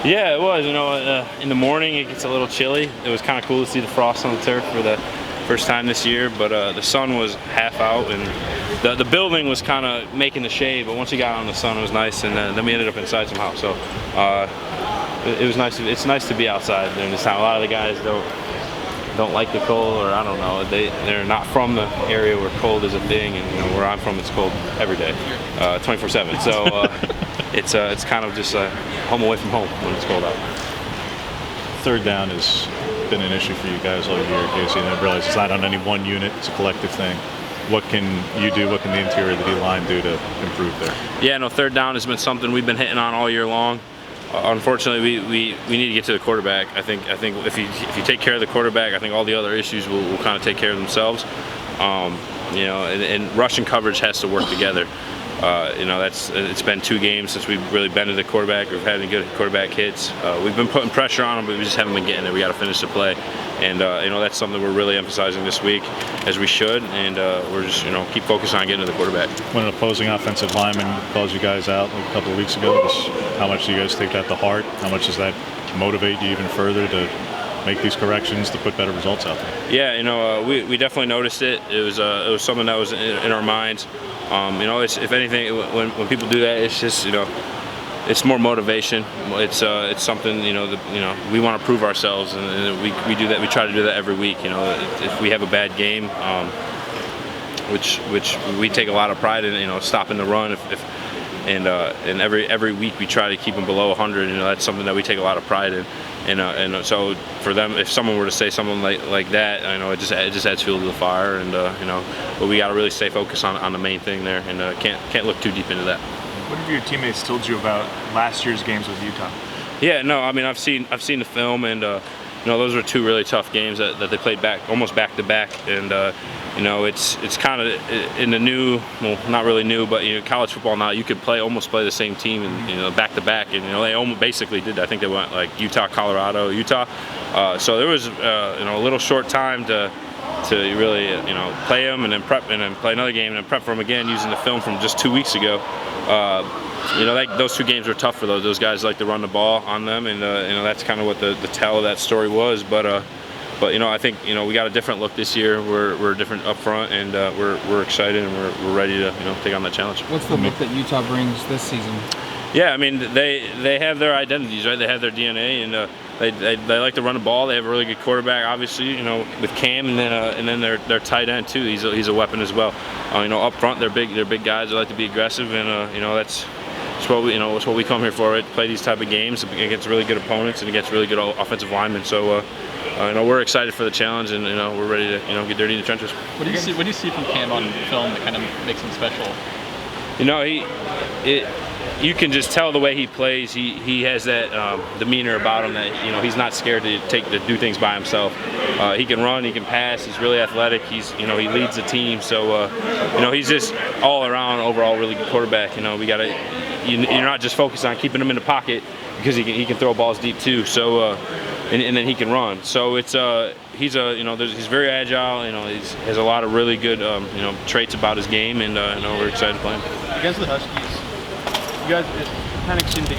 Yeah, it was. In the morning it gets a little chilly. It was kind of cool to see the frost on the turf for the first time this year, but the sun was half out, and the building was kind of making the shade. But once we got on the sun, it was nice, and then we ended up inside somehow. So it was nice. It's nice to be outside during this time. A lot of the guys don't like the cold, or I don't know. They're not from the area where cold is a thing, and where I'm from, it's cold every day, 24/7. So it's kind of just home away from home when it's cold out. Third down has been an issue for you guys all year, Casey, and I realize it's not on any one unit, it's a collective thing. What can you do, what can the interior of the D-line do to improve there? Yeah, no, third down has been something we've been hitting on all year long. Unfortunately, we need to get to the quarterback. I think if you take care of the quarterback, I think all the other issues will kind of take care of themselves. And rush and coverage has to work together. It's been 2 games since we've really been to the quarterback. We've had any good quarterback hits. We've been putting pressure on them, but we just haven't been getting there. We got to finish the play, and that's something we're really emphasizing this week, as we should. And we're just keep focusing on getting to the quarterback. When an opposing offensive lineman calls you guys out like a couple of weeks ago, how much do you guys take that to heart? How much does that motivate you even further to make these corrections to put better results out there? Yeah, we definitely noticed it. It was something that was in our minds. If anything, when people do that, it's just it's more motivation. It's something we want to prove ourselves, and we do that. We try to do that every week. If we have a bad game, which we take a lot of pride in, stopping the run. And every week we try to keep them below 100. That's something that we take a lot of pride in. And so for them, if someone were to say something like that, it just adds fuel to the fire. And but we got to really stay focused on the main thing there, and can't look too deep into that. What have your teammates told you about last year's games with Utah? Yeah, no, I've seen the film, and those were 2 really tough games that they played almost back to back, and it's kind of in the new, well, not really new, but college football now, you could almost play the same team and back to back, and they almost basically did that. I think they went like Utah, Colorado, Utah. So there was a little short time to really play them, and then prep, and then play another game, and then prep for them again using the film from just 2 weeks ago. Those 2 games were tough for those guys. Like to run the ball on them, and that's kind of what the tell of that story was. But I think we got a different look this year. We're different up front, and we're excited, and we're ready to take on that challenge. What's the look that Utah brings this season? Yeah, they have their identities, right? They have their DNA, and they like to run the ball. They have a really good quarterback, obviously, with Cam, and then their tight end too. He's a weapon as well. Up front, they're big guys. They like to be aggressive, and that's what we come here for, right? To play these type of games against really good opponents and against really good offensive linemen. So we're excited for the challenge, and we're ready to get dirty in the trenches. What do you see from Cam on film that kind of makes him special? You can just tell the way he plays. He has that demeanor about him that he's not scared to do things by himself. He can run, he can pass. He's really athletic. He leads the team. So he's just all around overall really good quarterback. You're not just focused on keeping him in the pocket, because he can throw balls deep too. So and then he can run. So it's he's very agile. He has a lot of really good traits about his game, and we're excited to play him. Against the Huskies, you guys kind of